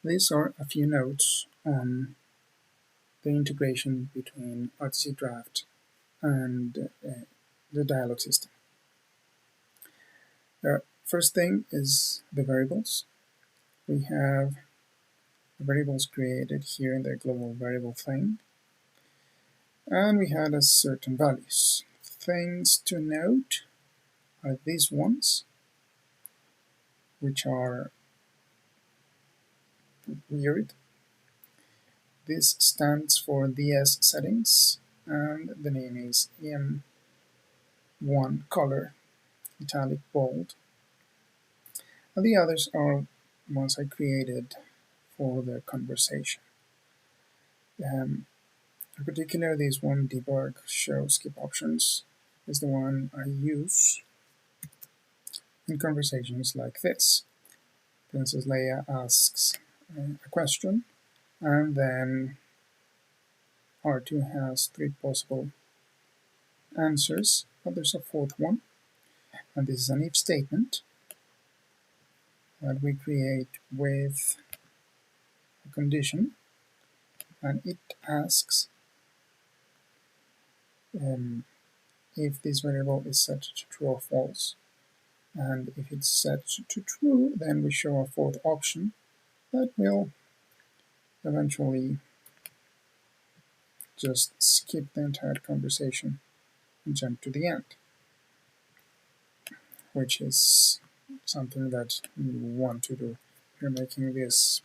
These are a few notes on the integration between Articy Draft and the dialog system. First thing is the variables. We have the variables created here in the global variable thing, and we had a certain values. Things to note are these ones, which are weird. This stands for DS settings, and the name is EM1 color, italic, bold. And the others are ones I created for the conversation. In particular, this one, debug, show, skip options, is the one I use in conversations like this. Princess Leia asks a question, and then R2 has 3 possible answers, but there's a 4th one, and this is an if statement that we create with a condition, and it asks if this variable is set to true or false, and if it's set to true, then we show a 4th option that will eventually just skip the entire conversation and jump to the end, which is something that you want to do if you're making these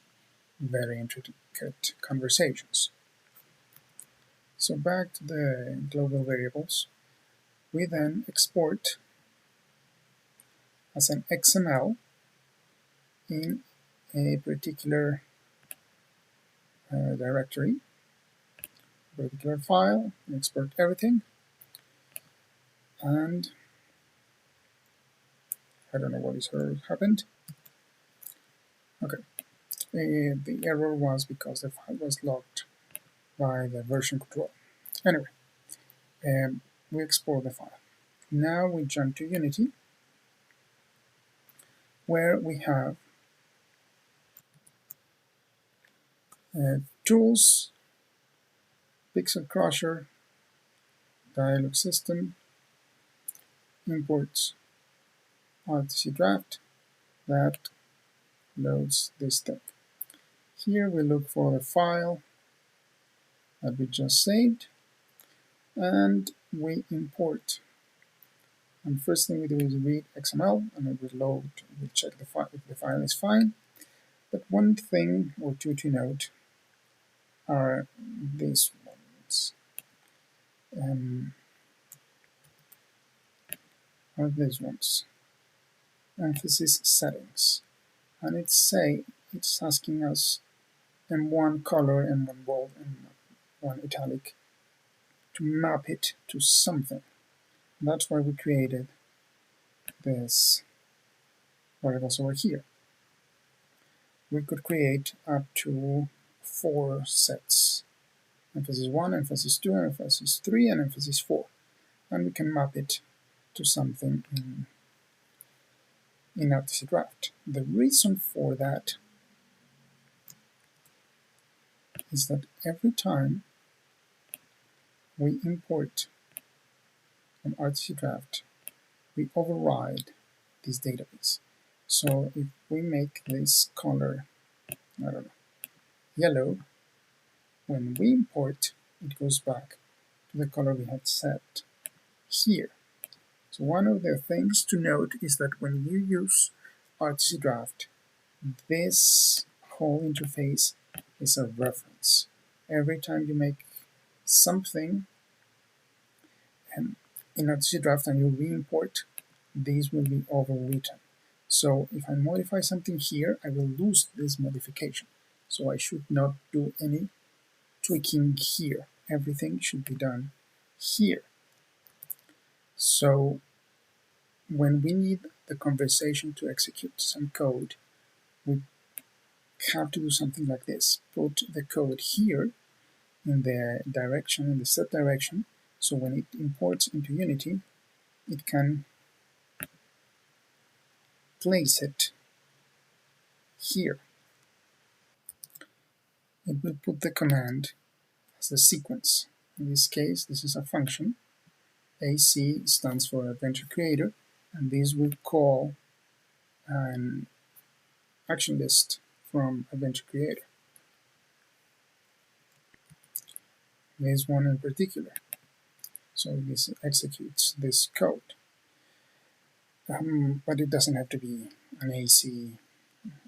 very intricate conversations. So back to the global variables, we then export as an XML in a particular directory, particular file, and export everything. And I don't know what is happened. Okay, the error was because the file was locked by the version control. Anyway, we export the file. Now we jump to Unity, where we have tools, pixel crusher, dialog system, imports Articy Draft that loads this thing. Here we look for the file that we just saved, and we import. And first thing we do is read XML, and we load, we check the file if the file is fine. But one thing or two to note are these ones. Emphasis settings, and it's asking us M1 color, M1 bold, and M1 italic to map it to something. And that's why we created this variables over here. We could create up to 4 sets: emphasis 1, emphasis 2, emphasis 3, and emphasis 4, and we can map it to something in Articy Draft. The reason for that is that every time we import from Articy Draft, we override this database. So if we make this color, I don't know, yellow, when we import, it goes back to the color we had set here. So one of the things to note is that when you use Articy Draft, this whole interface is a reference. Every time you make something in Articy Draft and you re-import, these will be overwritten. So if I modify something here, I will lose this modification. So I should not do any tweaking here. Everything should be done here. So when we need the conversation to execute some code, we have to do something like this. Put the code here in the direction, in the set direction, so when it imports into Unity, it can place it here. we'll put the command as the sequence. In this case, this is a function. AC stands for Adventure Creator, and this will call an action list from Adventure Creator. This one in particular. So this executes this code. But it doesn't have to be an AC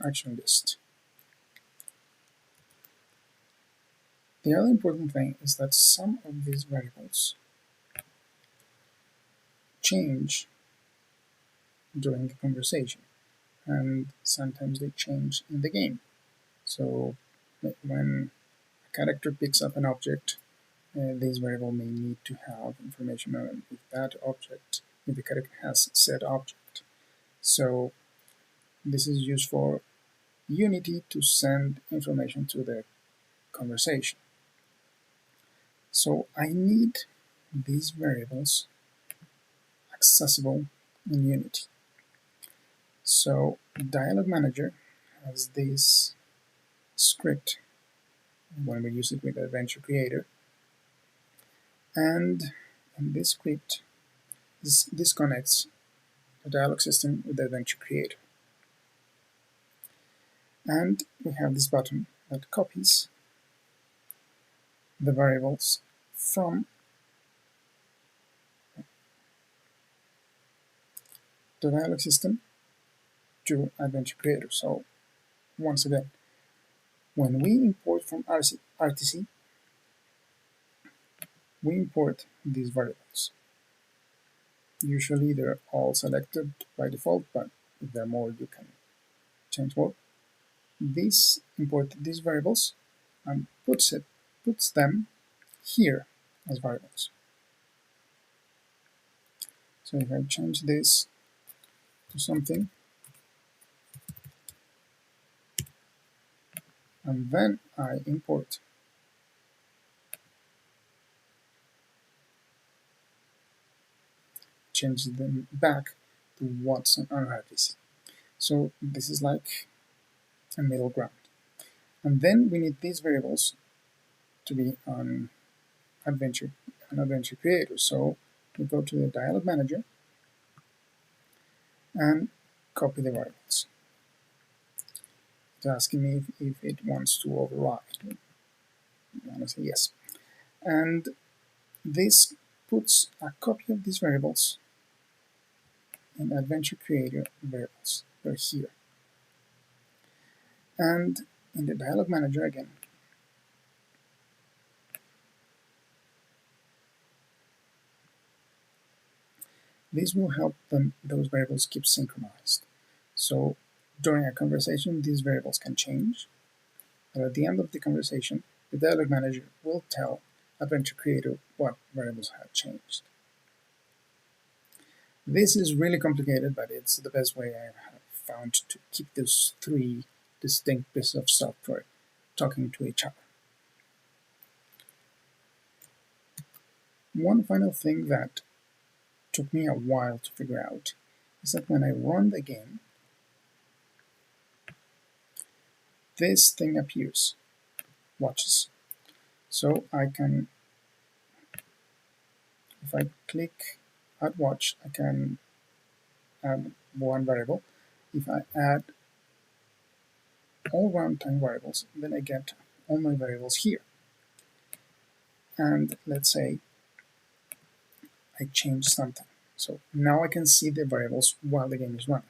action list. The other important thing is that some of these variables change during the conversation, and sometimes they change in the game. So when a character picks up an object, this variable may need to have information on if that object, if the character has said object. So this is used for Unity to send information to the conversation. So I need these variables accessible in Unity. So Dialog Manager has this script when we use it with Adventure Creator, and in this script this connects the dialog system with the Adventure Creator. And we have this button that copies the variables from the dialog system to Adventure Creator. So once again, when we import from Articy, we import these variables. Usually they're all selected by default, but if there are more, you can change more. This import these variables and puts them here as variables. So if I change this to something, and then I import change them back to what's on Articy. So this is like a middle ground. And then we need these variables to be on Adventure Creator. So we go to the Dialog Manager and copy the variables. It's asking me if it wants to override. I want to say yes. And this puts a copy of these variables in Adventure Creator variables. They're here. And in the Dialog Manager again, this will help those variables keep synchronized. So during a conversation, these variables can change, but at the end of the conversation, the Dialog Manager will tell Adventure Creator what variables have changed. This is really complicated, but it's the best way I have found to keep those three distinct pieces of software talking to each other. One final thing that took me a while to figure out is that when I run the game, this thing appears, watches. So I can, if I click add watch, I can add one variable. If I add all runtime variables, then I get all my variables here. And let's say I change something. So now I can see the variables while the game is running.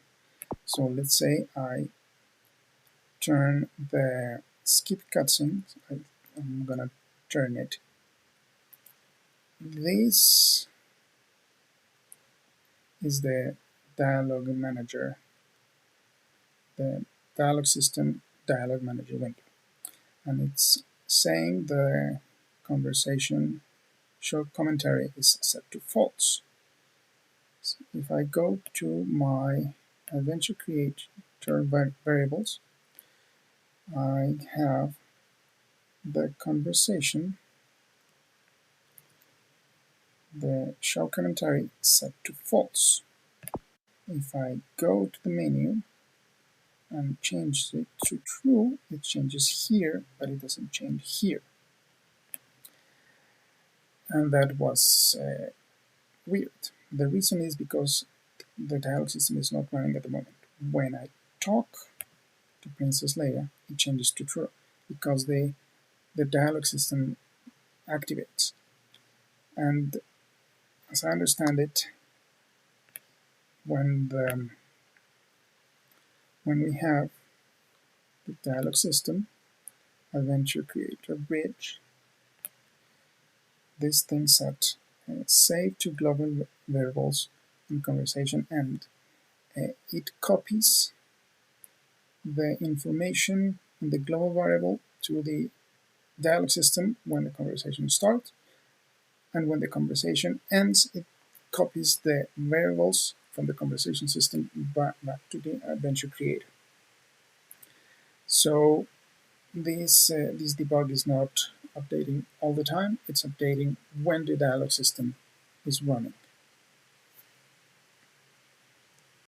So let's say I turn the skip cutscene. I'm gonna turn it. This is the dialog manager, the dialog system dialog manager window, and it's saying the conversation short commentary is set to false. So if I go to my Adventure Creator variables, I have the conversation, the show commentary set to false. If I go to the menu and change it to true, it changes here, but it doesn't change here. And that was weird. The reason is because the dialog system is not running at the moment. When I talk to Princess Leia, it changes to true because the dialog system activates. And as I understand it, when we have the dialog system, adventure creator bridge, this thing set save to global variables in conversation end. It copies the information in the global variable to the dialog system when the conversation starts, and when the conversation ends, it copies the variables from the conversation system back to the adventure creator. So this debug is not updating all the time, it's updating when the dialog system is running.